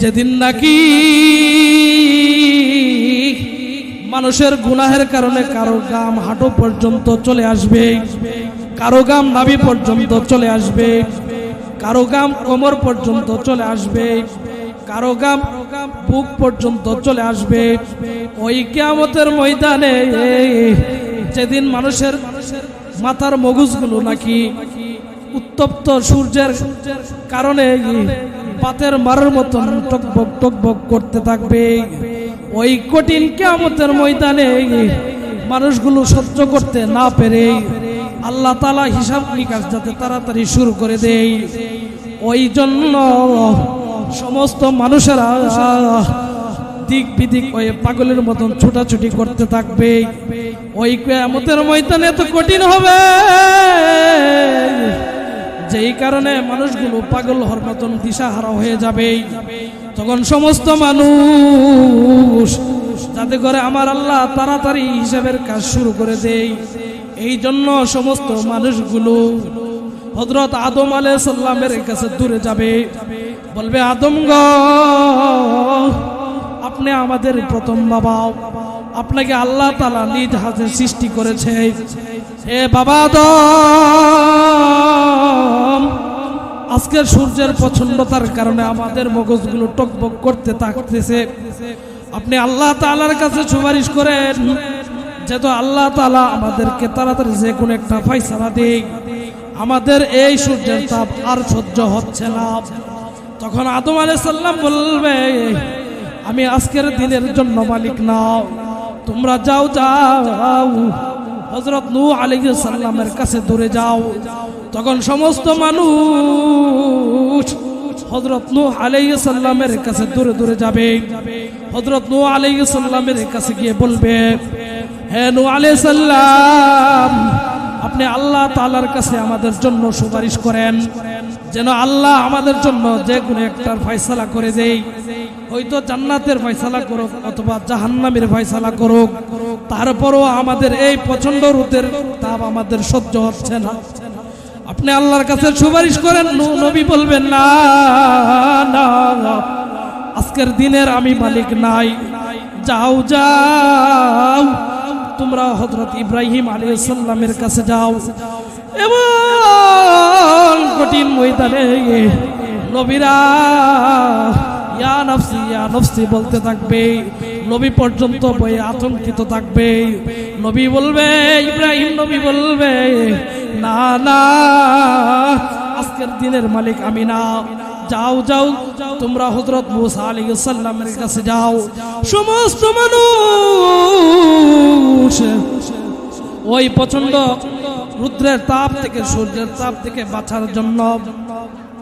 যেদিন নাকি মানুষের গুনাহের কারণে কারো গাম হাঁটু পর্যন্ত চলে আসবে, কারো গাম নাভি পর্যন্ত চলে আসবে, কারো গাম কোমর পর্যন্ত চলে আসবে, কারো গাম বুক পর্যন্ত চলে আসবে। ওই কিয়ামতের ময়দানে যেদিন মানুষের মাথার মগজগুলো নাকি উত্তপ্ত সূর্যের কারণে পাতের মারার মতন টকবক টকবক করতে থাকবে, ওই কঠিন কিয়ামতের ময়দানে মানুষগুলো সহ্য করতে না পেরে আল্লাহ তাআলা হিসাব নিকাশ যাতে তাড়াতাড়ি শুরু করে দেয়, ওই জন্য সমস্ত মানুষেরা দিক বিদিক ওই পাগলের মতন ছোটাছুটি করতে থাকবে। ওই কিয়ামতের ময়দানে এত কঠিন হবে যেই কারণে মানুষগুলো পাগল হওয়ার মতন দিশাহারা হয়ে যাবে। তখন সমস্ত মানুষ যাতে করে আমার আল্লাহ তাড়াতাড়ি হিসাবের কাজ শুরু করে দেয়, এই জন্য সমস্ত মানুষগুলো হযরত আদম আলাইহিস সালামের কাছে দূরে যাবে, বলবে আদম গো, আপনি আমাদের প্রথম বাবা, আপনাকে আল্লাহ তাআলা নিজ হাতে সৃষ্টি করেছে। হে বাবা আদম, আজকের সূর্যের প্রচন্ডতার কারণে আমাদের মগজগুলো টকবক করতে থাকতেছে, আপনি আল্লাহ তাআলার কাছে সুপারিশ করেন যেহেতু আল্লাহ তাআলা আমাদেরকে তাড়াতাড়ি যে কোনো একটা ফয়সালা দেয়, আমাদের এই সূর্যের তাপ আর সহ্য হচ্ছে না। তখন আদম আলাইহিস সালাম বলবে, আমি আজকের দিনের জন্য মালিক না, তোমরা যাও যাও হযরত নূহ আলাইহিস সালামের কাছে দূরে যাও। তখন সমস্ত মানুষ হযরত নূহ আলাইহিস সালামের কাছে দূরে দূরে যাবে। হযরত নূহ আলাইহিস সালামের কাছে গিয়ে বলবে, হে নূহ আলাইহিস সালাম, আপনি আল্লাহ তাআলার কাছে আমাদের জন্য সুপারিশ করেন যেন আল্লাহ আমাদের জন্য যে কোনো একটা ফয়সালা করে দেয়, হয়তো জান্নাতের ফয়সালা করুক অথবা জাহান্নামের ফয়সালা করুক, তারপরও আমাদের এই প্রচন্ড রোদের তাপ আমাদের সহ্য হচ্ছে না, আপনি আল্লাহর কাছে সুপারিশ করেন। নবী বলবেন, না না, আজকের দিনের আমি মালিক নাই, যাও যাও তোমরা হযরত ইব্রাহিম আলাইহিস সালামের কাছে যাও। এবং কঠিন ময়দানে নবীরা ইয়া নফসি ইয়া নফসি বলতে থাকবে, নবী পর্যন্ত ভয়ে আতঙ্কিত থাকবে। নবী বলবে, ইব্রাহিম নবী বলবে, না না, আজকের দিনের মালিক আমি না, যাও যাও তোমরা হযরত মুসা আলাইহিস সালামের কাছে যাও। সমস্ত মানুষ ওই প্রচন্ড রুদ্রের তাপ থেকে সূর্যের তাপ থেকে বাঁচার জন্য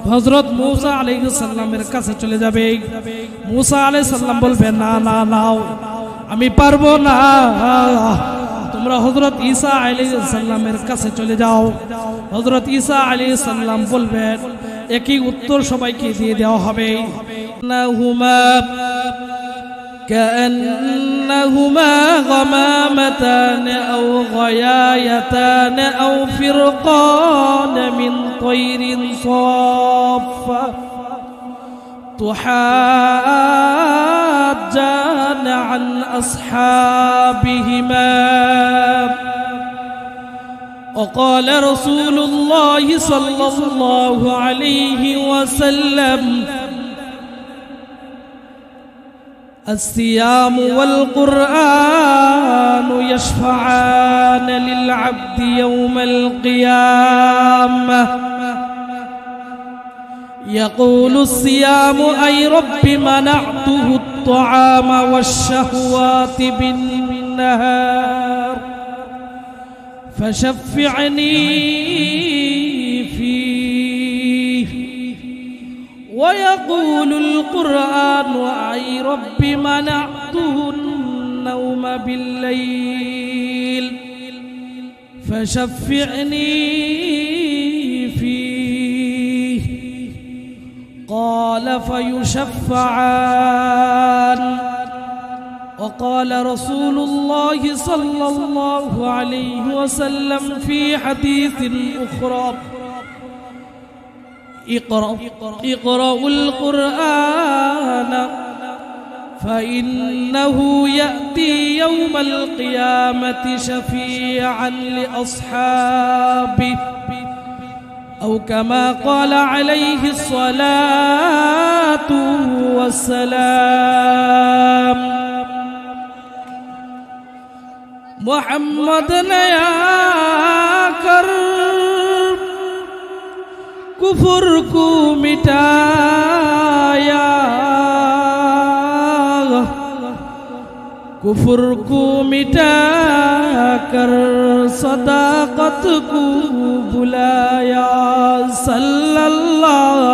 হযরত মুসা আলাইহিস সালামের কাছে চলে যাবে। মুসা আলাইহিস সালাম বলবে, না না নাও, আমি পারবো না, তোমরা হযরত ঈসা আলাইহিস সালামের কাছে চলে যাও। হযরত ঈসা আলাইহিস সালাম বলবেন, একই উত্তর সবাইকে দিয়ে দেওয়া হবে। كأنهما غمامتان أو غيايتان أو فرقان من طير صافة تحاجان عن أصحابهما وقال رسول الله صلى الله عليه وسلم الصيام والقرآن يشفعان للعبد يوم القيامة يقول الصيام أي رب منعته الطعام والشهوات بالنهار فشفعني فيه ويقول القرآن أي رب منعته النوم بالليل فشفعني فيه قال فيشفعان وقال رسول الله صلى الله عليه وسلم في حديث أخرى اقرأوا القرآن فإنه يأتي يوم القيامة شفيعا لأصحابه أو كما قال عليه الصلاة والسلام محمد नया कर कुफर को मिटाया कुफर को मिटा कर सदाकत को बुलाया सल्लल्लाहु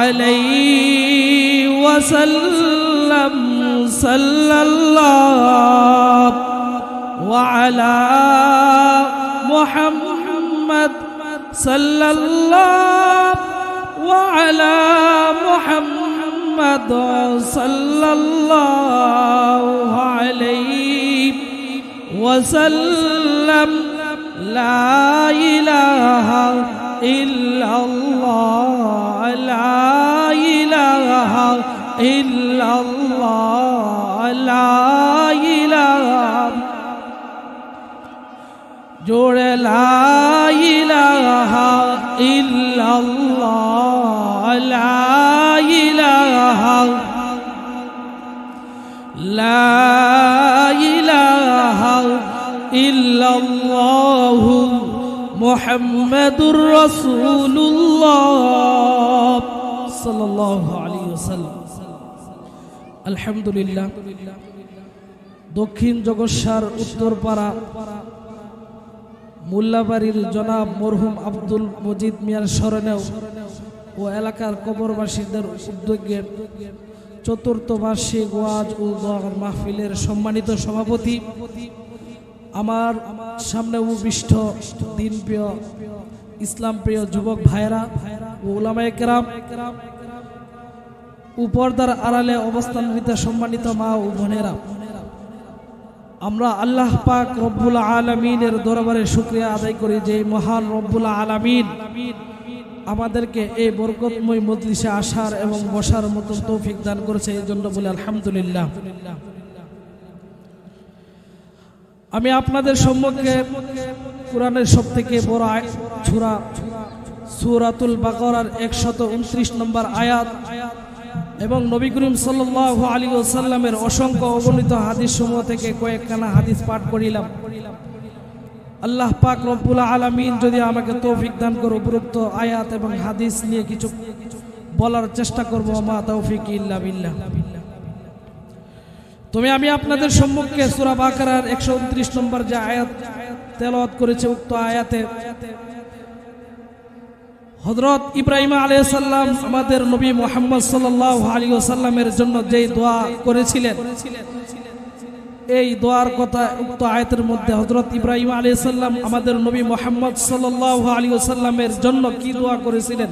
अलैहि वसल्लम सल्लल्लाहु अला मुहम्मद सल्लल्लाहु अला मुहम्मद सल्लल्लाहु अलैहि वसल्लम ला इलाहा इल्लल्लाह ला इलाहा इल्लल्लाह ला इलाहा जोड़े ला इलाहा इल्लल्लाह ला इलाहा इल्लल्लाह मुहम्मदुर रसूलुल्लाह सल्लल्लाहु अलैहि वसल्लम। আলহামদুলিল্লাহ দক্ষিণ জগৎসার উত্তরপাড়া মোল্লাবাড়ির জনাব মরহুম আব্দুল মজিদ মিয়ার স্মরণেও ও এলাকার কবরবাসীদের উদ্যোগে চতুর্থ বার্ষিক ওয়াজ ও দোয়া মাহফিলের সম্মানিত সভাপতি আমার সামনে উপবিষ্ট দিনপ্রিয় ইসলাম প্রিয় যুবক ভাইরা ও উলামায়ে কেরাম উপরদার আড়ালে অবস্থানরত সম্মানিত মা ও বোনেরা, আমরা আল্লাহ পাক রব্বুল আলামিনের দরবারে শুকরিয়া আদায় করি যে মহান রব্বুল আলামিন আমাদেরকে এই বরকতময় মজলিসে আসার এবং বসার মতন তৌফিক দান করেছে, এই জন্য বলি আলহামদুলিল্লাহ। আমি আপনাদের সম্মুখে কোরআনের সবথেকে বড় সূরা সূরাতুল বাকারার 129 নম্বর আয়াত এবং নবী করিম সাল্লাল্লাহু আলাইহি ওয়াসাল্লামের অসংখ্য অগণিত হাদিস সমূহ থেকে কয়েকখানা হাদিস পাঠ করিলাম। আল্লাহ পাক রব্বুল আলামিন যদি আমাকে তৌফিক দান করে উপরোক্ত আয়াত এবং হাদিস নিয়ে কিছু বলার চেষ্টা করব, মা তৌফিক ইল্লা বিল্লাহ। আমি আপনাদের সম্মুখে সূরা বাকারার 129 নম্বর যে আয়াত তেলাওয়াত করেছে, উক্ত আয়াতে হযরত ইব্রাহিম আলাইহিস সালাম আমাদের নবী মুহাম্মদ সাল্লাল্লাহু আলাইহি ওয়াসাল্লামের জন্য যেই দোয়া করেছিলেন, এই দোয়ার কথা উক্ত আয়াতের মধ্যে হযরত ইব্রাহিম আলাইহিস সালাম আমাদের নবী মুহাম্মদ সাল্লাল্লাহু আলাইহি ওয়াসাল্লামের জন্য কি দোয়া করেছিলেন,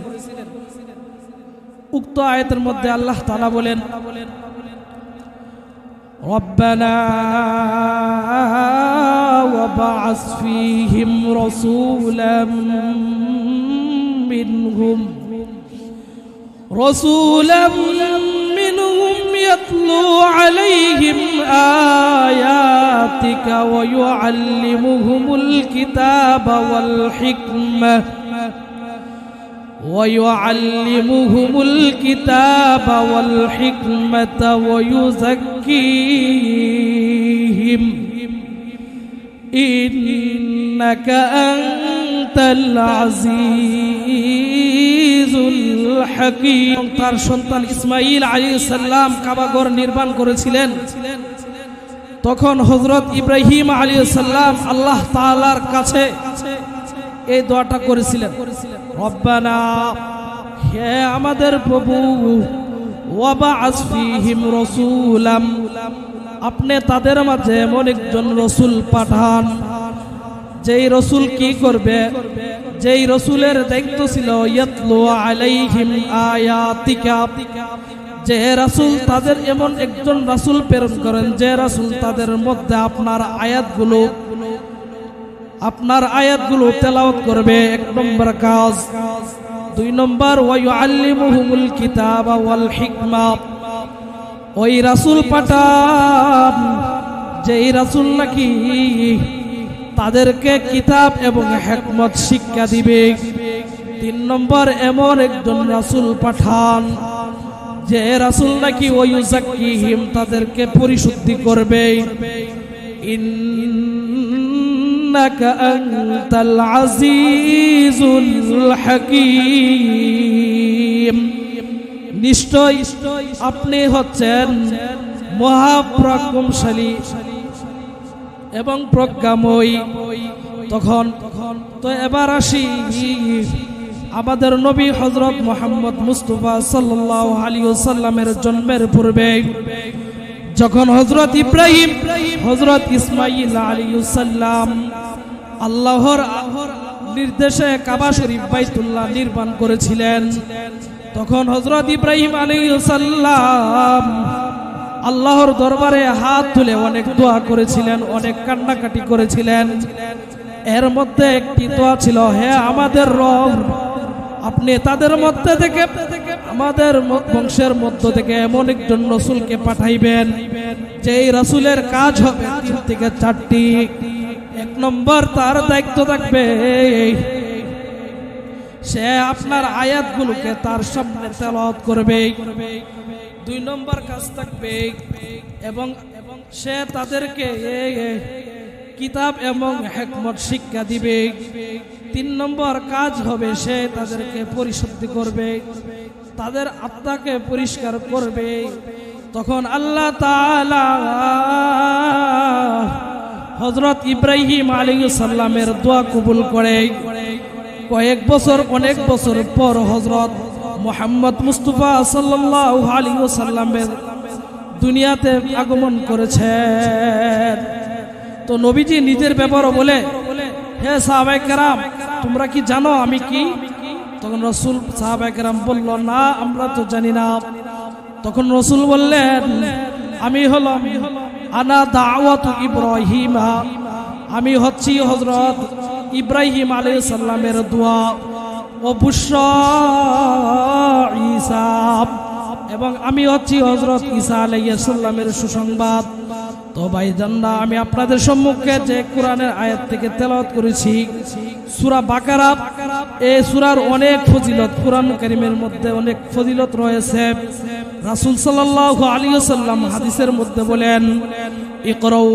উক্ত আয়াতের মধ্যে আল্লাহ তাআলা বলেন, ربنا وبعث فيهم رسولا منهم يتلو عليهم آياتك ويعلمهم الكتاب والحكمة ويزكيهم إنك أنت العزيز الحكيم। তার সন্তান ইসমাঈল আলাইহিস সালাম কাবাঘর নির্মাণ করেছিলেন, তখন হযরত ইব্রাহিম আলাইহিস সালাম আল্লাহ তাআলার কাছে এই দোয়াটা করেছিলেন, রব্বানা, হে আমাদের প্রভু, ওয়াবা'আস ফীহিম রাসূলাম, আপনি তাদের মাঝে এমন একজন রাসূল পাঠান, যেই রাসূল কি করবে, যেই রাসূলের দায়িত্ব ছিল ইয়াতলু আলাইহিম আয়াতিকা, যে রাসূল তাদের এমন একজন রাসূল প্রেরণ করেন যে রাসূল তাদের মধ্যে আপনার আয়াতগুলো তেলাওয়াত করবে, এক নম্বর কাজ। দুই নম্বর ওয়া ইউআল্লিমুহুমুল কিতাবা ওয়াল হিকমা, ওই রাসূল পাঠান যেই রাসূল নাকি তাদেরকে কিতাব এবং হিকমত শিক্ষা দিবে। 3 নম্বর এমন একজন রাসূল পাঠান যে রাসূল নাকি ওয়ুযাক্কিহিম তাদেরকে পরিশুদ্ধি করবে। ইন্নাকা আনতাল আজিজুল হাকীম, নিশ্চয় আপনি হচ্ছেন মহাপরাক্রমশালী এবং প্রজ্ঞাময়ী। তখন তো এবার আসি আমাদের নবী হযরত মুহাম্মদ মুস্তাফা সাল্লাল্লাহু আলাইহি ওয়াসাল্লামের জন্মের পূর্বে যখন হযরত ইব্রাহিম হযরত ইসমাঈল আলাইহিস সালাম আল্লাহর নির্দেশে কাবা শরীফ বাইতুল্লাহ নির্মাণ করেছিলেন, তখন হযরত ইব্রাহিম আলাইহিস সালাম আল্লাহর দরবারে হাত তুলে অনেক দোয়া করেছিলেন, অনেক কান্নাকাটি করেছিলেন। এর মধ্যে একটি দোয়া ছিল, হে আমাদের রব, আপনি তাদের মধ্যে থেকে আমাদের বংশের মধ্য থেকে এমন একজন রাসূলকে পাঠাইবেন যেই রাসূলের কাজ হবে 3 থেকে 4টি। 1 নম্বর তার দায়িত্ব থাকবে সে আপনার আয়াতগুলোকে তার সামনে তেলাওয়াত করবে। 2 নম্বর কাজ থাকবে এবং সে তাদেরকে কিতাব এবং হিকমত শিক্ষা দিবে। 3 নম্বর কাজ হবে সে তাদেরকে পরিশুদ্ধি করবে, তাদের আত্মাকে পরিষ্কার করবে। তখন আল্লাহ তাআলা হযরত ইব্রাহিম আলাইহিস সালামের দোয়া কবুল করে অনেক বছর পর হযরত মুহাম্মদ মুস্তাফা সাল্লাল্লাহু আলাইহি ওয়াসাল্লামের দুনিয়াতে আগমন করেছেন। তো নবীজি নিজের ব্যাপারে বলে, হে সাহাবায়ে কেরাম, তোমরা কি জানো আমি কি? তখন রাসূল সাহাবায়ে কেরাম বলল, না আমরা তো জানি না। তখন রাসূল বললেন, আমি হলাম আনা দাওয়াতু ইব্রাহিম, আমি হচ্ছি হযরত ইব্রাহিম আলাইহিস সালামের দোয়া, ও বুশরা ঈসা, এবং আমি হচ্ছি হযরত ঈসা আলাইহিস সালামের সুসংবাদ। তো ভাইজানরা, আমি আপনাদের সম্মুখে যে কোরআনের আয়াত থেকে তেলাওয়াত করেছি সূরা বাকারা, এই সূরার অনেক ফজিলত, কোরআন কারীমের মধ্যে অনেক ফজিলত রয়েছে। রাসূল সাল্লাল্লাহু আলাইহি ওয়াসাল্লাম হাদিসের মধ্যে বলেন, ইকরাউ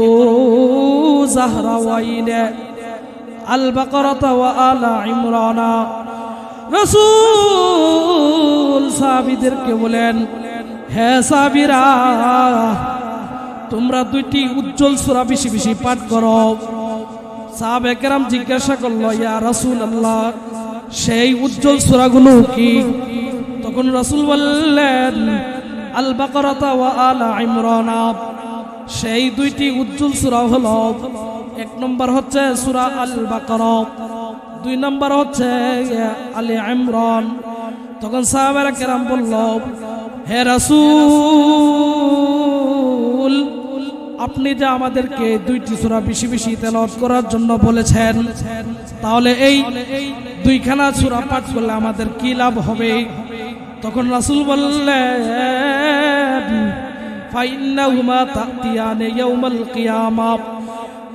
যাহরাওয়াইনে আল বাকারাতা ওয়া আলা ইমরানা। রাসূল সাহাবীদেরকে বলেন, হে সাহাবীরা, তোমরা 2টি উজ্জ্বল সূরা বেশি বেশি পাঠ করো। সাহাবায়ে কেরাম জিজ্ঞাসা করল, ইয়া রাসূলুল্লাহ, সেই উজ্জ্বল সূরাগুলো কি? তখন রাসূল বললেন, আল বাকারাতা ওয়া আলা ইমরান। সেই 2টি উজ্জ্বল সূরা হলো, 1 নম্বর হচ্ছে সূরা আল বাকারা, 2 নম্বর হচ্ছে আলে ইমরান। তখন সাহাবায়ে কেরাম বলল, হে রাসূল, আপনি যে আমাদেরকে 2টি সূরা বেশি বেশি তেলাওয়াত করার জন্য বলেছেন, তাহলে এই 2খানা সূরা পাঠ করলে আমাদের কি লাভ হবে? তখন রাসূল বললেন, ফাইন্নাহুমা তাতিয়ানে ইয়াউমাল কিয়ামা।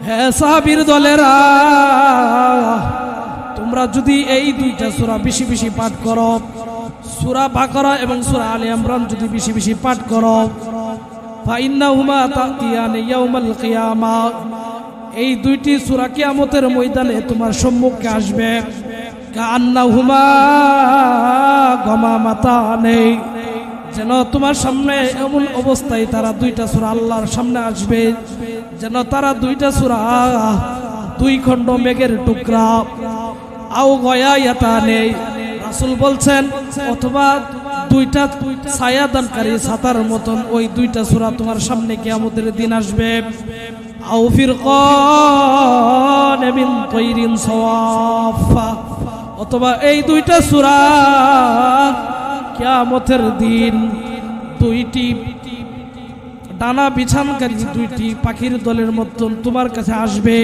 হে সাহাবীর দলেরা, তোমরা যদি এই 2টা সূরা বেশি বেশি পাঠ করো, সূরা বাকারা এবং সূরা আলে ইমরান যদি বেশি বেশি পাঠ করো, ফাইন্নাহুমা তাতিয়ানে ইয়াউমাল কিয়ামা, এই 2টি সূরা কিয়ামতের ময়দানে তোমার সম্মুখে আসবে। কান্নাহুমা গামামাতানে, যেন তোমার সামনে এমন অবস্থায় তারা 2টা সূরা আল্লাহর সামনে আসবে যেন তারা 2টা সূরা 2 খণ্ড মেঘের টুকরা। আও গয়ায়াতানে, রাসূল বলছেন, অথবা 2টা ছায়াদানকারী ছাতার মতন ওই 2টা সূরা তোমার সামনে কিয়ামতের দিন আসবে। আও ফিরকান মিন তায়রিন সাওয়াফা, অথবা এই 2টা সূরা কিয়ামতের দিন 2টি ডানা বিছানকারী 2টি পাখির দলের মতন তোমার কাছে আসবে।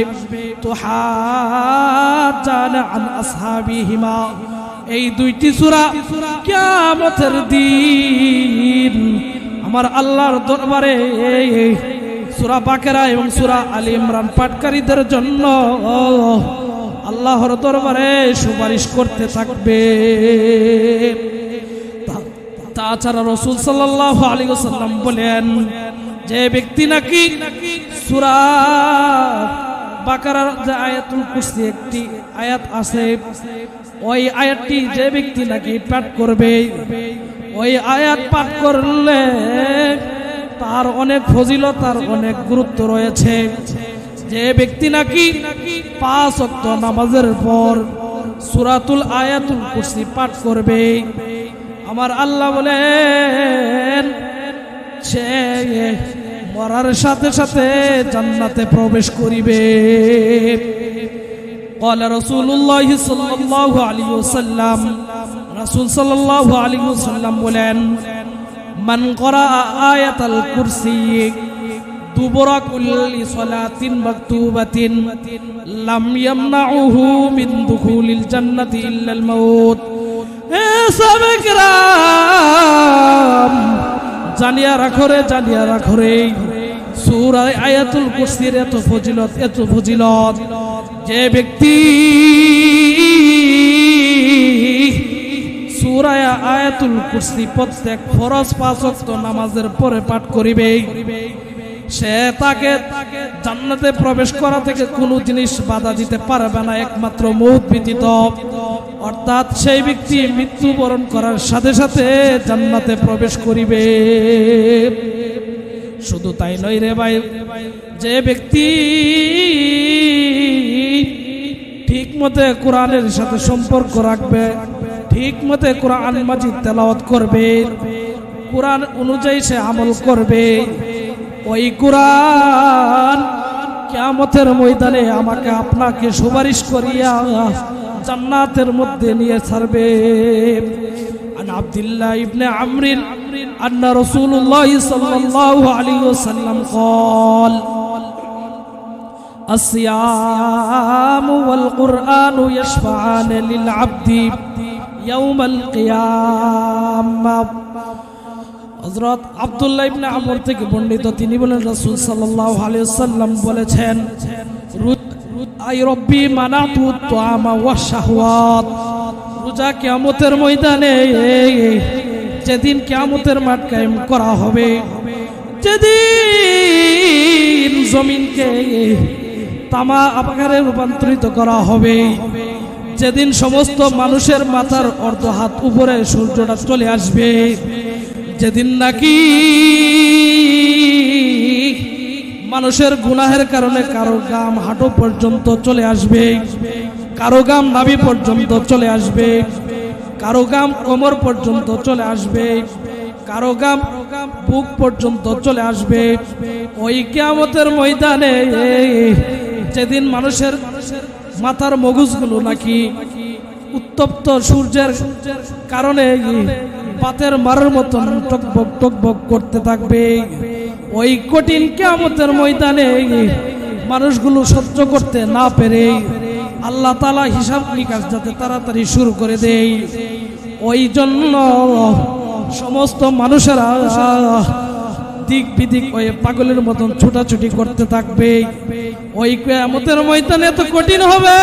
তো হাজানা আন আসহাবিহিমা, এই 2টি সূরা কিয়ামতের দিন আমার আল্লাহর দরবারে সূরা বাকেরা এবং সূরা আলী ইমরান পাঠকারীদের জন্য আল্লাহর দরবারে সুপারিশ করতে থাকবে। তাছাড়া রাসূল সাল্লাল্লাহু আলাইহি ওয়াসাল্লাম বলেন, যে ব্যক্তি নাকি সূরা বাকারার যে আয়াতুল কুরসি একটি আয়াত আছে, ওই আয়াতটি যে ব্যক্তি নাকি পাঠ করবে, ওই আয়াত পাঠ করলে তার অনেক ফজিলত, তার অনেক গুরুত্ব রয়েছে। যে ব্যক্তি নাকি 5 ওয়াক্ত নামাজের পর সূরাতুল আয়াতুল কুরসি পাঠ করবে, আমার আল্লাহ বলেন সে মরার সাথে সাথে জান্নাতে প্রবেশ করিবে। قال رسول الله صلى الله عليه وسلم, রাসূল সাল্লাল্লাহু আলাইহি ওয়াসাল্লাম বলেন, মান ক্বারা আয়াতাল কুরসি দুবরা কুল্লি সালাতিন মাকতুবাতিন লাম ইয়ামনাউহু মিন দুখুলিল জান্নাতি ইল্লাল মাউত। হে সাহাবায়ে কেরাম, জানিয়া রাখো রে, জানিয়া রাখো রে, সূরা আয়াতুল কুরসির এত ফজিলত, এত ফজিলত। যে ব্যক্তি সূরা আয়াতুল কুরসি প্রত্যেক ফরজ 5 ওয়াক্ত নামাজের পরে পাঠ করিবে, সে তাকে জান্নাতে প্রবেশ করা থেকে কোনো জিনিস বাধা দিতে পারবে না, একমাত্র মউত ব্যতীত। অর্থাৎ সেই ব্যক্তি মৃত্যুবরণ করার সাথে সাথে জান্নাতে প্রবেশ করিবে। শুধু তাই নয় রে ভাই, যে ব্যক্তি ঠিক মতে কোরআনের সাথে সম্পর্ক রাখবে, ঠিক মতে কোরআন মাজিদ তেলাওয়াত করবে, কোরআন অনুযায়ী সে আমল করবে, ওই কোরআন কিয়ামতের ময়দানে আমাকে আপনাকে সুপারিশ করিয়া জান্নাতের মধ্যে নিয়ে ছাড়বে। আন আব্দুল্লাহ ইবনে আমর আন্না রাসূলুল্লাহ সাল্লাল্লাহু আলাইহি ওয়াসাল্লাম قال الصيام والقرآن يشفعان للعبد يوم القيامة। হযরত আব্দুল্লাহ ইবনে আমর থেকে বর্ণিত, তিনি বলেন রাসূল সাল্লাল্লাহু আলাইহি ওয়াসাল্লাম বলেছেন, আই রব্বি মানাতু তুআমা ওয়াশ শাহওয়াত। রোজা কিয়ামতের ময়দানে, যেদিন কিয়ামতের মাঠ কায়েম করা হবে, যেদিন জমিনকে তামা আকারে রূপান্তরিত করা হবে, যেদিন সমস্ত মানুষের মাথার অর্ধ হাত উপরে সূর্যটা চলে আসবে, যেদিন নাকি মানুষের গুনাহের কারণে কারো গাম হাঁটু পর্যন্ত চলে আসবে, কারো গাম নাভি পর্যন্ত চলে আসবে, কারো গাম কোমর পর্যন্ত চলে আসবে, কারো গাম বুক পর্যন্ত চলে আসবে। ওই কিয়ামতের ময়দানে যেদিন মানুষের মাথার মগজগুলো নাকি উত্তপ্ত সূর্যের কারণে পাতের মারার মতন টকবক টকবক করতে থাকবে, ওই কঠিন কিয়ামতের ময়দানে মানুষগুলো সহ্য করতে না পেরে আল্লাহ তাআলা হিসাব নিকাশ যাতে তাড়াতাড়ি শুরু করে দেয়, ওই জন্য সমস্ত মানুষেরা দিক বিদিক ওই পাগলের মতন ছোটাছুটি করতে থাকবে। ওই কিয়ামতের ময়দানে এত কঠিন হবে,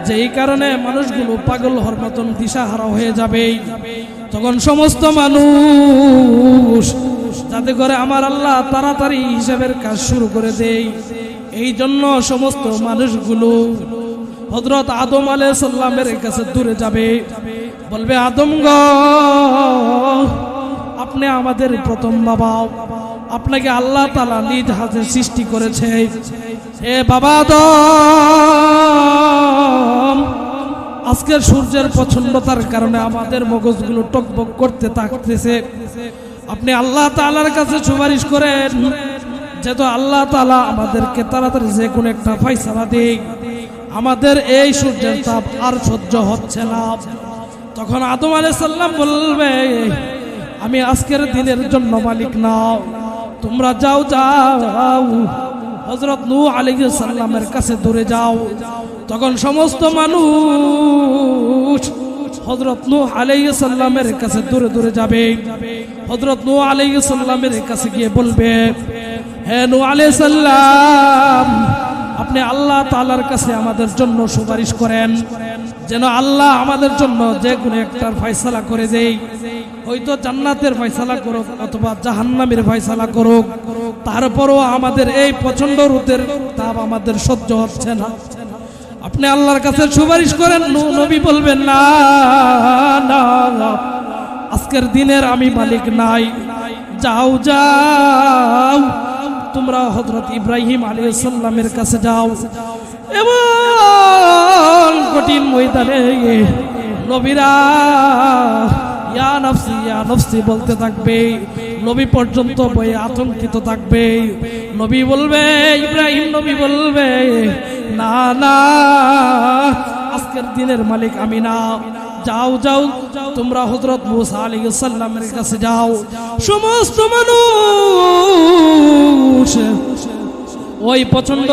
যেই কারণে মানুষগুলো পাগল হওয়ার মতন দিশাহারা হয়ে যাবে। তখন সমস্ত মানুষ যাতে করে আমার আল্লাহ তাড়াতাড়ি হিসাবের কাজ শুরু করে দেয়, এই জন্য সমস্ত মানুষগুলো হযরত আদম আলাইহিস সালামের কাছে দূরে যাবে, বলবে, আদম গো, আপনি আমাদের প্রথম বাবা, আপনাকে আল্লাহ তাআলা নিজ হাতে সৃষ্টি করেছে। হে বাবা আদম, আজকের সূর্যের প্রচন্ডতার কারণে আমাদের মগজগুলো টকবক করতে থাকতেছে, আপনি আল্লাহ তাআলার কাছে সুপারিশ করেন যেহেতু আল্লাহ তাআলা আমাদেরকে তাড়াতাড়ি যে কোনো একটা ফয়সালা দেয়, আমাদের এই সূর্যের তাপ আর সহ্য হচ্ছে না। তখন আদম আলাইহিস সালাম বলবে, আমি আজকের দিনের জন্য মালিক না, তোমরা যাও যাও হযরত নূহ আলাইহিস সালামের কাছে দূরে যাও। তখন সমস্ত মানুষ হযরত নূহ আলাইহিস সালামের কাছে দূরে দূরে যাবে। হযরত নূহ আলাইহিস সালামের কাছে গিয়ে বলবে, হে নূহ আলাইহিস সালাম, আপনি আল্লাহ তাআলার কাছে আমাদের জন্য সুপারিশ করেন, যেন আল্লাহ আমাদের জন্য যে কোনো একটার ফয়সালা করে দেয়। হয়তো জান্নাতের ফয়সালা করুক অথবা জাহান্নামের ফয়সালা করুক, তারপরও আমাদের এই প্রচন্ড রোদের তাপ আমাদের সহ্য হচ্ছে না, আপনি আল্লাহর কাছে সুপারিশ করেন। নবী বলবেন, না না, আজকের দিনের আমি মালিক নাই, যাও যাও তোমরা হযরত ইব্রাহিম আলাইহিস সালামের কাছে যাও। এবং কঠিন ময়দানে নবীরা ইয়া নফসি ইয়া নফসি বলতে থাকবে, নবী পর্যন্ত ভয়ে আতঙ্কিত থাকবে। নবী বলবে, ইব্রাহিম নবী বলবে, না না, আজকের দিনের মালিক আমি না, যাও যাও তোমরা হযরত মূসা আলাইহিস সালামের কাছে যাও। সমস্ত মানুষ ওই প্রচন্ড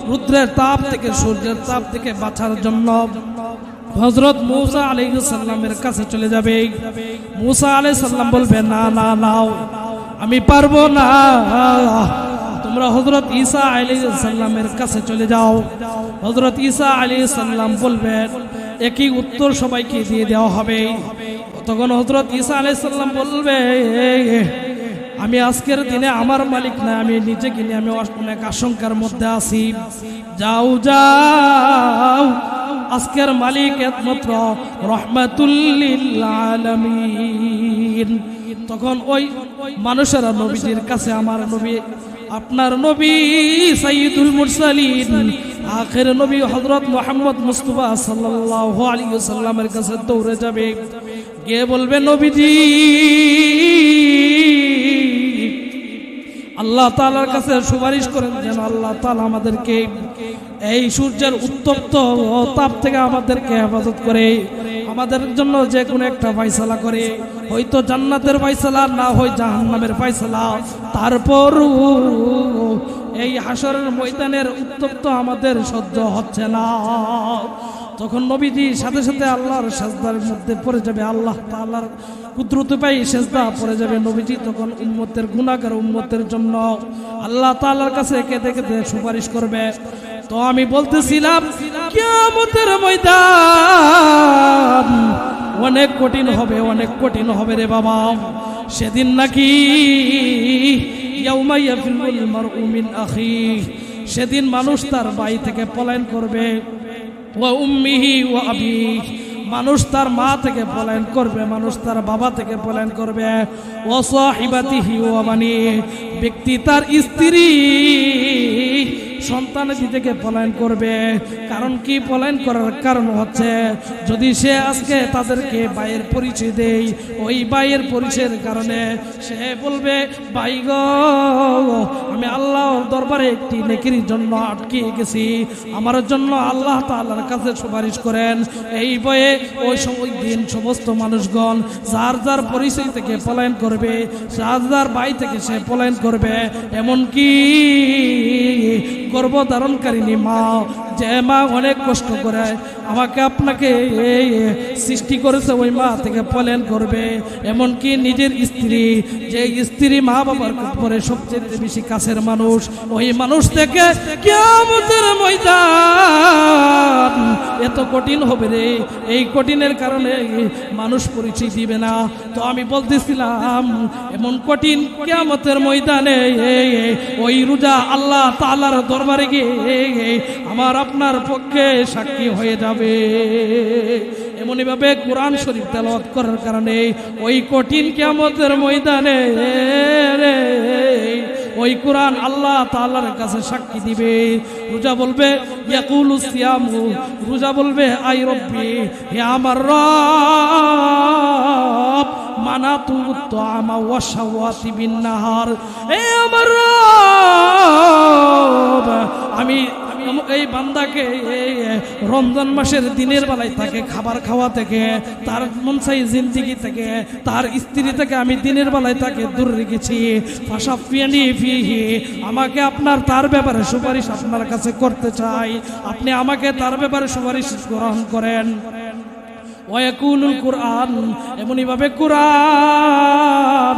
রুদ্রের তাপ থেকে, সূর্যের তাপ থেকে বাঁচার জন্য হযরত মূসা আলাইহিস সালামের কাছে চলে যাবে। মূসা আলাইহিস সালাম বলবে, না না নাও, আমি পারবো না, তোমরা হযরত ঈসা আলাইহিস সালামের কাছে চলে যাও। হযরত ঈসা আলাইহিস সালাম বলবেন, একই উত্তর সবাইকে দিয়ে দেওয়া হবে। তখন হযরত ঈসা আলাইহিস সালাম বলবে, আমি আজকের দিনে আমার মালিক না, আমি নিজেকে নিয়ে আমি অনেক আশঙ্কার মধ্যে আছি, যাও যাও, আজকের মালিক একমাত্র রহমাতুল লিল আলামিন। তখন ওই মানুষেরা নবীজির কাছে, আমার নবী, আপনার নবী সাইয়্যিদুল মুরসালিন, আখির নবী হযরত মুহাম্মদ মুস্তাফা সাল্লাল্লাহু আলাইহি ওয়াসাল্লামের কাছে দৌড়ে যাবে, গিয়ে বলবে, নবীজি আল্লাহ তাআলার কাছে সুপারিশ করেন যেন আল্লাহ তাআলা আমাদেরকে এই সূর্যের উত্তপ্ত তাপ থেকে আমাদেরকে হেফাজত করে, আমাদের জন্য যে কোনো একটা ফয়সালা করে, হয়তো জান্নাতের ফয়সালা, না হয় জাহান্নামের ফয়সালা, তারপর এই হাসরের ময়দানের উত্তপ্ত আমাদের সহ্য হচ্ছে না। তখন নবীজি সাথে সাথে আল্লাহর সিজদার মধ্যে পড়ে যাবে, আল্লাহ তাআলার কুদরত পাই সিজদা পড়ে যাবে। নবীজি তখন উম্মতের গুনাহগার উম্মতের জন্য আল্লাহ তাআলার কাছে কেঁদে কেঁদে সুপারিশ করবে। তো আমি বলতেছিলাম, কিয়ামতের ময়দান অনেক কঠিন হবে, অনেক কঠিন হবে রে বাবা। সেদিন নাকি ইয়াউমা ইয়াফিরুল মারউ মিন আখিহি, সেদিন মানুষ তার ভাই থেকে পলায়ন করবে, ওয়া উম্মিহি ওয়া আবিহি, মানুষ তার মা থেকে পলায়ন করবে, মানুষ তার বাবা থেকে পলায়ন করবে, ওয়া সাহিবাতিহি ওয়া বানিহি, ব্যক্তি তার স্ত্রী সন্তানের থেকে পলায়ন করবে। কারণ কি পলায়ন করার কারণ হচ্ছে, যদি সে আজকে তাদেরকে ভাইয়ের পরিচয় দেয়, ওই ভাইয়ের পরিচয়ের কারণে সে বলবে, ভাই গো, আমি আল্লাহর দরবারে একটি নেকির জন্য আটকে গেছি, আমার জন্য আল্লাহ তাআলার কাছে সুপারিশ করেন। এই বয়ে ওই দিন সমস্ত মানুষগণ যার যার পরিচয় থেকে পলায়ন করবে, যার যার ভাই থেকে সে পলায়ন করবে। এমনকি গর্ভধারণকারিণী মা, যে মা অনেক কষ্ট করে আমাকে আপনাকে সৃষ্টি করেছে, ওই মা থেকে পলায়ন করবে। এমনকি নিজের স্ত্রী, যে স্ত্রী মা বাবার পরে সবচেয়ে বেশি কাছের মানুষ, ওই মানুষ থেকে কিয়ামতের ময়দান এত কঠিন হবে রে, এই কঠিনের কারণে মানুষ পরিচয় দিবে না। তো আমি বলতেছিলাম, এমন কঠিন কিয়ামতের ময়দানে ওই রোজা আল্লাহ তাআলার দরবারে গিয়ে আমার আপনার পক্ষে সাক্ষী হয়ে যাবে। এমনই ভাবে কোরআন শরীফ তেলাওয়াত করার কারণে ওই কঠিন কিয়ামতের ময়দানে ওই কোরআন আল্লাহ তাআলার কাছে সাক্ষী দিবে। রোজা বলবে, ইয়াকুলু সিয়ামু, রোজা বলবে, আই রব্বি, হে আমার রব, মানাতু তুআমা ওয়া শাওয়াতি বিন নাহার, হে আমার রব, আমি এই বান্দাকে রমজান মাসের দিনের বেলায় তাকে খাবার খাওয়া থেকে, তার মনসাই জিন্দিগি থেকে, তার স্ত্রী থেকে আমি দিনের বেলায় তাকে দূর রেখেছি। ফাশাফিয়ানি ফিহি, আমাকে আপনার তার ব্যাপারে সুপারিশ আপনার কাছে করতে চাই, আপনি আমাকে তার ব্যাপারে সুপারিশ গ্রহণ করেন। ওয়াকুলুল কুরআন, এমনি ভাবে কুরআন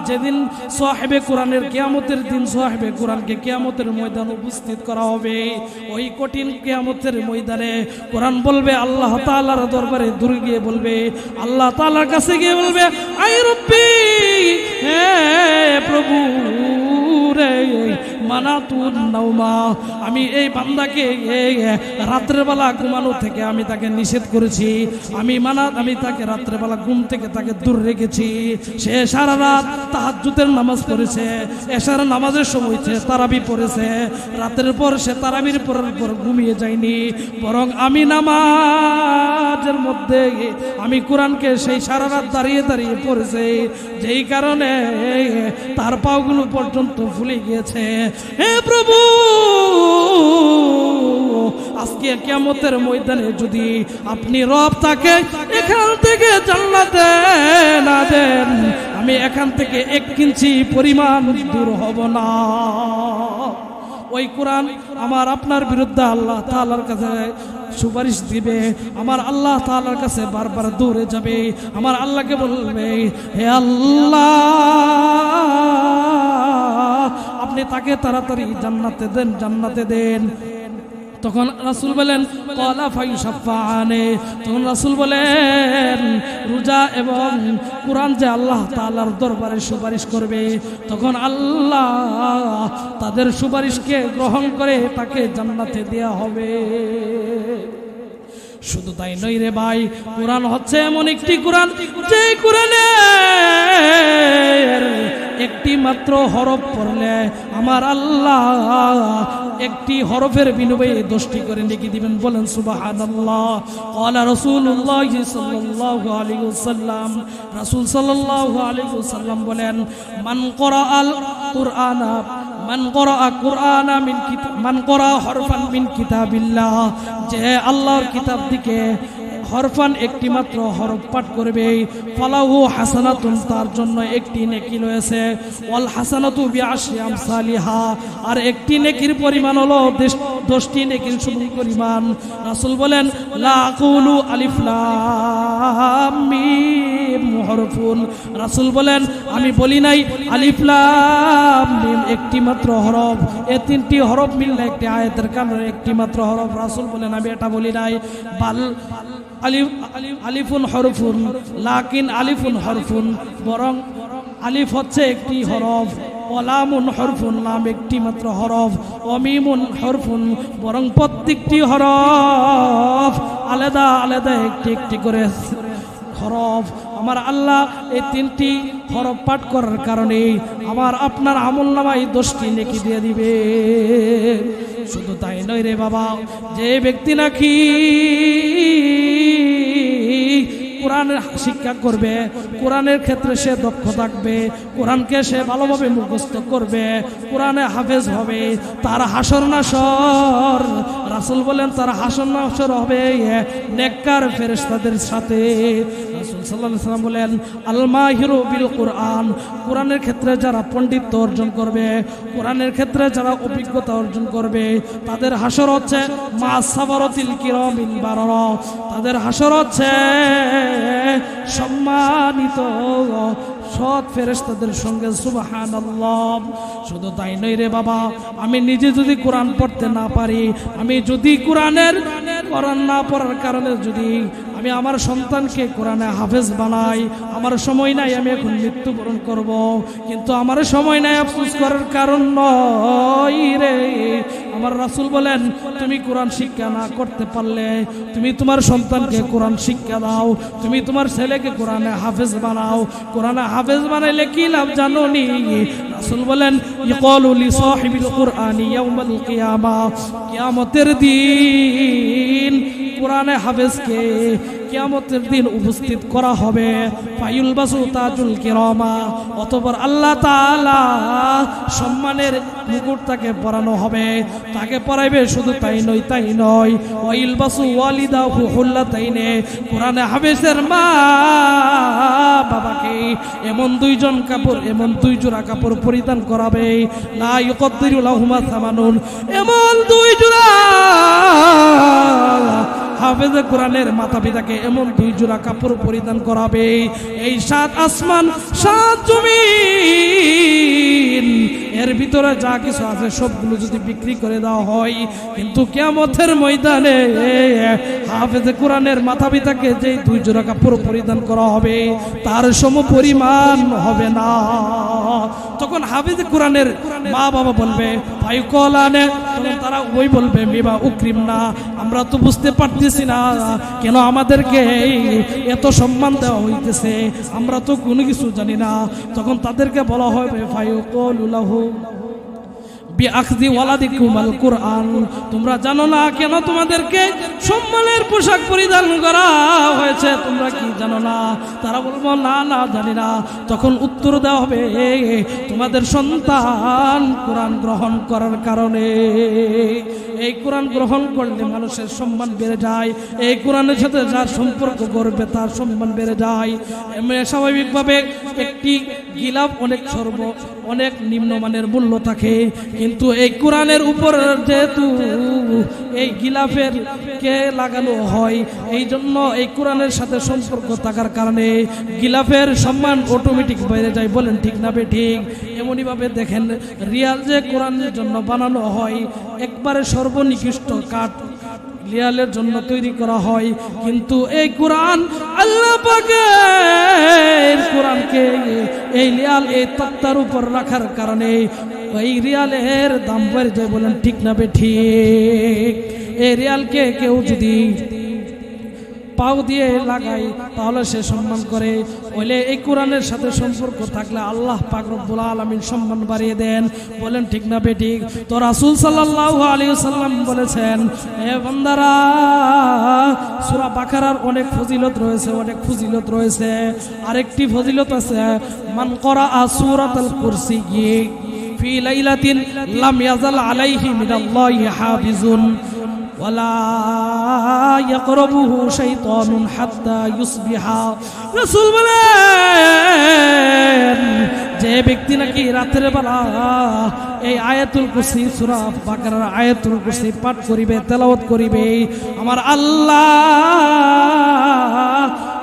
যেদিন সাহেবে কোরআনের কিয়ামতের দিন সাহেবে কোরআনকে কিয়ামতের ময়দানে উপস্থিত করা হবে, ওই কঠিন কিয়ামতের ময়দানে কোরআন বলবে আল্লাহ তাআলার দরবারে দূরে গিয়ে বলবে, আল্লাহ তাআলার কাছে গিয়ে বলবে, আই রব্বি, হে প্রভু রে, মানাতুন নাওমা, আমি এই বান্দাকে রাত্রের বেলা ঘুমানো থেকে আমি তাকে নিষেধ করেছি, আমি তাকে রাত্রের বেলা ঘুম থেকে তাকে দূর রেখেছি। সে সারা রাত তাহাজ্জুদের নামাজ পড়েছে, এশার নামাজের সময় সে তারাবি পড়েছে, রাতের পর সে তারাবির পর ঘুমিয়ে যায়নি, বরং আমি নামাজের মধ্যে আমি কোরআনকে সেই সারা রাত দাঁড়িয়ে দাঁড়িয়ে পড়েছে, যেই কারণে তার পাগুলো পর্যন্ত ফুলে গিয়েছে। হে প্রভু, আজকে কিয়ামতের ময়দানে যদি আপনি রব তাকে এখান থেকে জান্নাতে না দেন, আমি এখান থেকে 1 ইঞ্চি পরিমাণ দূর হব না। ওই কোরআন আমার আপনার বিরুদ্ধে আল্লাহ তাআলার কাছে সুপারিশ দিবে, আমার আল্লাহ তাআলার কাছে বারবার দৌড়ে যাবে, আমার আল্লাহকে বলবে, হে আল্লাহ, আপনি তাকে তাড়াতাড়ি জান্নাতে দেন, জান্নাতে দেন। তখন রাসূল বলেন, ক্বালা ফায়ুশাফাআনে, তখন রাসূল বলেন, রোজা এবং কোরআন যে আল্লাহ তাআলার দরবারে সুপারিশ করবে, তখন আল্লাহ তাদের সুপারিশকে গ্রহণ করে তাকে জান্নাতে দেয়া হবে। শুধু তাই নয় রে ভাই, কোরআন হচ্ছে এমন একটি কোরআন, যে কোরআনের একটি মাত্র হরফ পড়লে আমার আল্লাহ একটি হরফের বিনিময়ে 10টি করে নেকি দিবেন। বলেন সুবহানাল্লাহ। ক্বালা রাসূলুল্লাহ সাল্লাল্লাহু আলাইহি ওয়াসাল্লাম, রাসূল সাল্লাল্লাহু আলাইহি ওয়াসাল্লাম বলেন, মান ক্বারাআল কুরআনা, মান ক্বারাআ কুরআনা মিন কিতাব, মান ক্বারাআ হরফান মিন কিতাবিল্লাহ, যে আল্লাহর কিতাব থেকে হরফান একটি মাত্র হরফ পাঠ করবে, ফালাহু হাসানাতুন, তার জন্য একটি নেকি রয়েছে, ওয়াল হাসানাতু বিআশরি আমসালিহা, আর একটি নেকির পরিমাণ হলো 10টি নেকির পরিমাণ। রাসূল বলেন, লা আকুলু আলিফ লাম মিম হরফুন, রাসূল বলেন, আমি বলি নাই আলিফ লাম মিম একটি মাত্র হরফ, এই 3টি হরফ মিললে একটি আয়াতের কারণে একটি মাত্র হরফ। রাসূল বলেন, আমি এটা বলি নাই, বাল আলিফুন হরফুন, লাকিন আলিফুন হরফুন, বরং আলিফ হচ্ছে একটি হরফ, ওলামুন হরফুন, লাম একটি মাত্র হরফ, অমিমুন হরফুন, বরং প্রত্যেকটি হরফ আলাদা আলাদা একটি একটি করে হরফ। আমার আল্লাহ এই 3টি হরফ পাঠ করার কারণে আমার আপনার আমলনামায় 10টি নেকি দিয়ে দিবে। শুধু তাই নয় রে বাবা, যে ব্যক্তি নাকি কোরআনের শিক্ষা করবে, কোরআনের ক্ষেত্রে সে দক্ষ থাকবে, কোরআনকে সে ভালোভাবে মুখস্থ করবে, কোরআনে হাফেজ হবে, তার হাসর নাসর, রাসূল বলেন, তার হাসর নাসর হবে নেককার ফেরেশতাদের সাথে। রাসূল সাল্লাল্লাহু আলাইহি ওয়াসাল্লাম বলেন, আল মাহিরু বিল কুরআন, কোরআনের ক্ষেত্রে যারা পণ্ডিত্য অর্জন করবে, কোরআনের ক্ষেত্রে যারা অভিজ্ঞতা অর্জন করবে, তাদের হাসর হচ্ছে মা সাবারাতিল কিরামিল বারারা, তাদের হাসর হচ্ছে সম্মানিত সৎ ফেরেশতাদের সঙ্গে। সুবহানাল্লাহ। শুধু তাই নয় রে বাবা, আমি নিজে যদি কোরআন পড়তে না পারি, আমি যদি কোরআন না পড়ার কারণে যদি আমি আমার সন্তানকে কোরআনে হাফেজ বানাই, আমার সময় নাই, আমি এখন মৃত্যুবরণ করব, কিন্তু আমার সময় নাই আফসোস করার কারণ নয় রে। আমার রাসূল বলেন, তুমি কোরআন শিক্ষা না করতে পারলে তুমি তোমার সন্তানকে কোরআন শিক্ষা দাও, তুমি তোমার ছেলেকে কোরআনে হাফেজ বানাও। কোরআনে হাফেজ বানাইলে কি লাভ জানো নি? রাসূল বলেন, ইয়াকুলু লি সাহিবিল কুরআনি ইয়াউমাল কিয়ামা, কিয়ামতের দিন কোরআনে হাফেজকে কিয়ামতের দিন উপস্থিত করা হবে। ফায়ুলবাসু তাজুল কিরামা, অতঃপর আল্লাহ তাআলা সম্মানের মুকুট তাকে পরানো হবে, তাকে পরাইবে। শুধু তাই নয়, ওয়াইলবাসু ওয়ালিদাহু হুল্লাতাইনে, কোরআনে হাফেজের মা বাবাকে এমন 2জন কাপড়, এমন 2 জোড়া কাপড় পরিধান করাবে, লা ইউকদ্দিরু লাহুমা সামানুন, এমন 2 জোড়া হাফেজে কোরআনের মাতা পিতাকে এমন 2 জোড়া কাপড় পরিধান করাবে, এই 7 আসমান 7 জমিন এর ভিতরে যা কিছু আছে সবগুলো যদি বিক্রি করে দেওয়া হয়, কিন্তু কিয়ামতের ময়দানে হাফেজে কোরআনের মাতা পিতাকে যে 2 জোড়া কাপড় পরিধান করা হবে তার সম পরিমাণ হবে না। তখন হাফেজে কোরআনের মা বাবা বলবে ভাই কলানে, তখন তারা ওই বলবে বিবা উকরিম না, আমরা তো বুঝতে পারতেছি না কেন আমাদেরকে এত সম্মান দেওয়া হইতেছে, আমরা তো কোনো কিছু জানি না। তখন তাদেরকে বলা হবে ফায়ুকুলুলাহু বিআখযি ওয়ালাদিকুমাল কুরআন, তোমরা জানো না কেন তোমাদেরকে সম্মানের পোশাক পরিধান করা হয়েছে, তোমরা কি জানো না? তারা বলবো না না জানি না। তখন উত্তর দেওয়া হবে তোমাদের সন্তান কোরআন গ্রহণ করার কারণে, এই কোরআন গ্রহণ করলে মানুষের সম্মান বেড়ে যায়, এই কোরআনের সাথে যার সম্পর্ক করবে তার সম্মান বেড়ে যায়। এমনি স্বাভাবিকভাবে একটি গিলাফ অনেক নিম্নমানের মূল্য থাকে, কিন্তু এই কোরআনের উপর যেহেতু এই গিলাফের কে লাগানো হয়, এই জন্য এই কোরআনের সাথে সম্পর্ক থাকার কারণে গিলাফের সম্মান অটোমেটিক বেড়ে যায়। বলেন ঠিক না বে ঠিক? এমনইভাবে দেখেন রিয়াল যে কোরআনের জন্য বানানো হয় একবারে সর্বনিকৃষ্ট কাঠ রিয়ালের জন্য তৈরি করা হয়, কিন্তু এই কোরআন আল্লাহ পাকের কোরআনকে এই রিয়াল এই তক্তার উপর রাখার কারণে এই রিয়ালের দাম বেড়ে যায়। বলেন ঠিক না বে ঠিক? এই রিয়ালকে কেউ যদি পাও দিয়ে লাগায় তাহলে সে সম্মান করে, বলে এই কোরআনের সাথে সম্পর্ক থাকলে আল্লাহ পাক রব্বুল আলামিন সম্মান বাড়িয়ে দেন। বলেন ঠিক না বে ঠিক? তো রাসূল সাল্লাল্লাহু আলাইহি ওয়াসাল্লাম বলেছেন, হে বান্দারা, সূরা বাকারার অনেক ফজিলত রয়েছে, আরেকটি ফজিলত আছে, মান করাআ সূরাতুল কুরসি ফি লাইলাতিন লাম ইয়াজাল আলাইহি মিনাল্লাহি হাফিজুন ওয়ালা ইয়াকরাবুহু শাইতানুন হাত্তা ইউসবিহা। রাসূল বলেন, যে ব্যক্তি নাকি রাতের বেলা এই আয়াতুল কুরসি সূরা বাকারার আয়াতুল কুরসি পাঠ করিবে, তেলাওয়াত করিবে, আমার আল্লাহ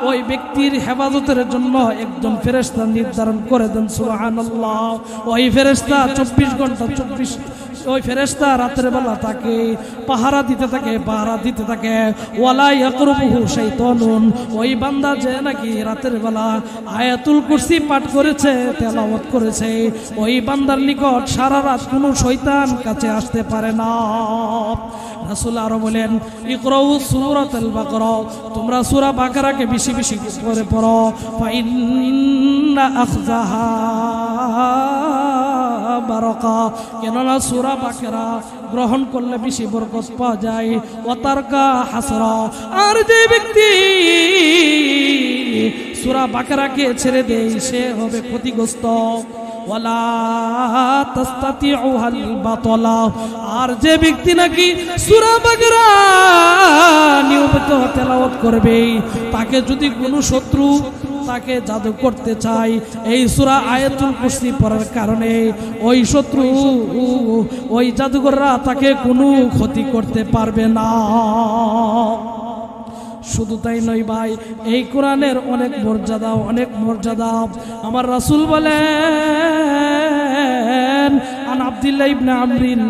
ওই ব্যক্তির হেফাজতের জন্য একজন ফেরেশতা নির্ধারণ করে দেন। সুবহানাল্লাহ। ওই ফেরেশতা 24 ঘন্টা ওই ফেরেশতা রাতের বেলা তাকে পাহারা দিতে থাকে। ওয়ালা ইয়াকরুবুহু শাইতানুন, ওই বান্দা যে নাকি রাতের বেলা আয়াতুল কুরসি পাঠ করেছে, তেলাওয়াত করেছে, ওই বান্দার নিকট সারা রাত কোনো শয়তান কাছে আসতে পারে না। রাসূল আরো বলেন, ইকরাউ সূরাতুল বাকারা, তোমরা সূরা বাকারাকে বেশি বেশি করে পড়ো, ফা ইন্না আখযাহা বারাকা, কেননা সূরা বাকারা গ্রহণ করলে বেশি বরকত পাওয়া যায়। ওয়া তারকা হাসরা, আর যে ব্যক্তি সূরা বাকারাকে ছেড়ে দেয় সে হবে ক্ষতিগ্রস্ত। ওয়ালা তাস্তাতিউহাল বাতলা, আর যে ব্যক্তি নাকি সূরা বাকারা নিয়মিত তেলাওয়াত করবে, তাকে যদি কোনো শত্রু তাকে জাদু করতে চায়, এই সূরা আয়াতুল কুরসি পড়ার কারণে ওই শত্রু ওই জাদুকররা তাকে কোনো ক্ষতি করতে পারবে না। শুধু তাই নয় ভাই, এই কোরআনের অনেক মর্যাদা। আমার রাসূল বলেন, আন আব্দুল্লাহ ইবনে আমরিন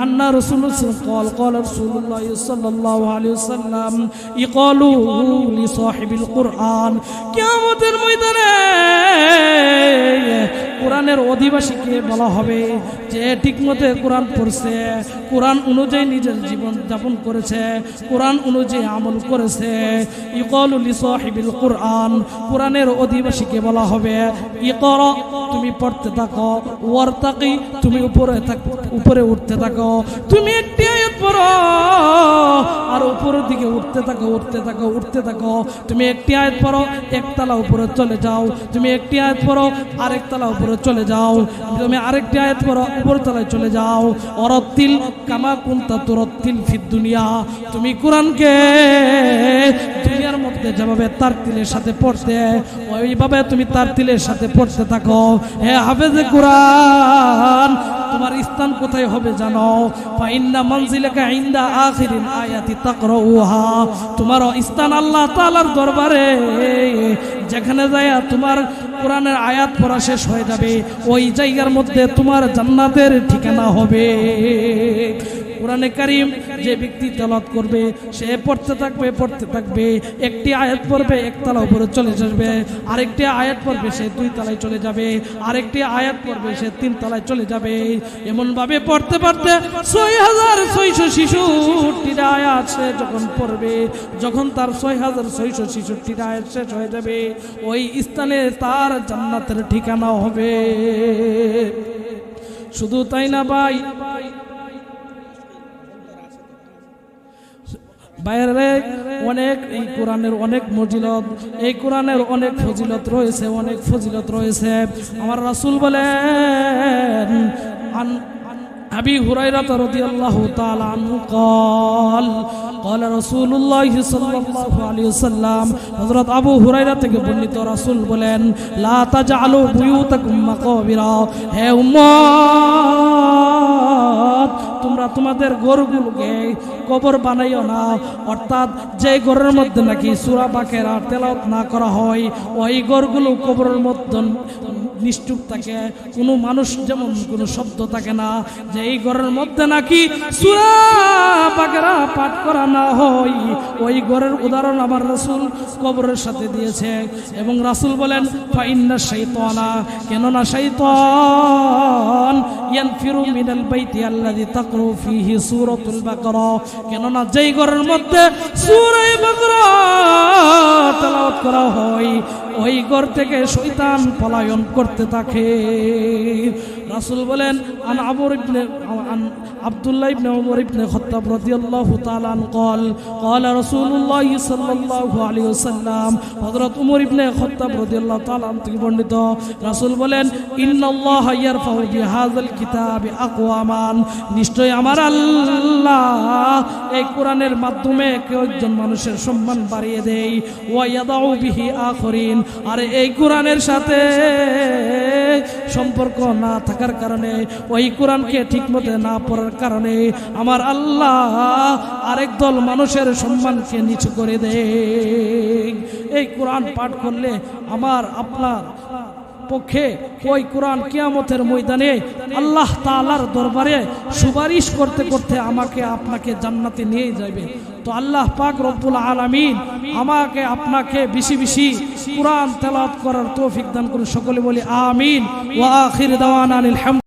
আন্না রাসূলুল্লাহ ক্বাল রাসূলুল্লাহ সাল্লাল্লাহু আলাইহি ওয়াসাল্লাম ইকালু লি সাহিবিল কুরআন, কিয়ামতের ময়দানে কোরআনের অধিবাসীকে বলা হবে যে ঠিকমতো কোরআন পড়ছে, কোরআন অনুযায়ী নিজের জীবন যাপন করেছে, কোরআন অনুযায়ী আমল করেছে। ইকালু লি সাহিবিল কুরআন, কোরআনের অধিবাসীকে বলা হবে ইকরা, তুমি পড়তে থাকো, ওয়ারতাকি, তুমি উপরে উঠতে থাকো, তুমি একটি আয়াত পড়ো আর উপরের দিকে উঠতে থাকো, তুমি একটি আয়াত পড়ো একতলা উপরে চলে যাও, তুমি একটি আয়াত পড়ো আরেক তলা উপরে চলে যাও, তুমি আরেকটি আয়াত পড়ো উপর তলায় চলে যাও। ওয়ারাতিল কামা কুনতা তুরাতিল ফিদ দুনিয়া, তুমি কোরআনকে দুনিয়ার মধ্যে যেভাবে তারতিলের সাথে পড়তে ওইভাবে তুমি তারতিলের সাথে পড়তে থাকো। হে হাফেজে কোরআন, তোমার স্থান কোথায় হবে জানো? ফাইন্না মানজিলাকা ইনদা আখিরিল আয়াতি তাকরাউহা, তোমার স্থান আল্লাহ তাআলার দরবারে যেখানে যায় তোমার কোরআনের আয়াত পড়া শেষ হয়ে যাবে, ওই জায়গার মধ্যে তোমার জান্নাতের ঠিকানা হবে। কোরআনে কারীম যে ব্যক্তি তেলাওয়াত করবে সে পড়তে থাকবে, একটি আয়াত পড়বে একতলা উপরে চলে যাবে, আরেকটি আয়াত পড়বে সে 2 তলায় চলে যাবে, আরেকটি আয়াত পড়বে সে 3 তলায় চলে যাবে। এমন ভাবে পড়তে 6666 আয়াত সে যখন পড়বে, যখন তার 6666 আয়াত শেষ হয়ে যাবে, ওই স্থানে তার জান্নাতের ঠিকানা হবে। শুধু তাই না ভাই, বাইরে অনেক এই কোরআনের অনেক মজিলত, এই কোরআনের অনেক ফজিলত রয়েছে, অনেক ফজিলত রয়েছে। আমার রাসূল বলেন আবি হুরায়রা রাদিয়াল্লাহু তাআলা আনহু قال قال رسول الله সাল্লাল্লাহু আলাইহি ওয়াসাল্লাম, হযরত আবু হুরায়রা থেকে বর্ণিত, রাসূল বলেন লা তাজআলু বুয়ুতাকুম মাকাবিরা, হে উম্মত তোমরা তোমাদের ঘরগুলোকে কবর বানাইও না। অর্থাৎ যে ঘরের মধ্যে নাকি সূরা বাকারা তেলাওয়াত না করা হয়, ওই ঘরগুলো কবরের মধ্যে নিষ্ঠুর থাকে, কোনো মানুষ যেমন কোনো শব্দ থাকে না, যে এই ঘরের মধ্যে নাকি সূরা বাকারা পাঠ করা না হয়, ওই ঘরের উদাহরণ আমার রাসূল কবরের সাথে দিয়েছে। এবং রাসূল বলেন ফাইন্না শাইতানা, কেননা শয়তান ইয়ানফিরু মিনাল বাইতি আল্লাযী তাকরু ফীহি সূরাতুল বাকারা, কেননা যেই ঘরের মধ্যে সূরা বাকারা তেলাওয়াত করা হয়, ওই ঘর থেকে শয়তান পলায়ন করতে থাকে। রাসূল বলেন আব্দুল্লাহ ইবনে উমর ইবনে খাত্তাব রাদিয়াল্লাহু তাআলা আনহু قال قال رسول الله সাল্লাল্লাহু আলাইহি ওয়াসাল্লাম, হযরত উমর ইবনে খাত্তাব রাদিয়াল্লাহু তাআলা আনহু থেকে বর্ণিত, রাসূল বলেন ইন্নাল্লাহা ইয়ারফাউ বিহাযাল কিতাবি আকওয়ামান, নিশ্চয় আমার আল্লাহ এই কোরআনের মাধ্যমে কয়েকজন মানুষের সম্মান বাড়িয়ে দেয়, ওয়া ইয়াদাউ বিহি আখরিন, আর এই কোরআনের সাথে সম্পর্ক না থাকার কারণে, ওই কোরআনকে ঠিকমতো না পড়ার কারণে আমার আল্লাহ আরেক দল মানুষের সম্মানকে নিচু করে দেয়। এই কোরআন পাঠ করলে আমার আপনার পক্ষে ওই কোরআন কিয়ামতের ময়দানে আল্লাহ তাআলার দরবারে সুপারিশ করতে করতে আমাকে আপনাকে জান্নাতে নিয়ে যাবে। তো আল্লাহ পাক রব্বুল আলামিন আমাকে আপনাকে বেশি বেশি কোরআন তেলাওয়াত করার তৌফিক দান করুন। সকলে বলি আমিন। ওয়া আখির দাওয়ানা আলহামদুলিল্লাহ।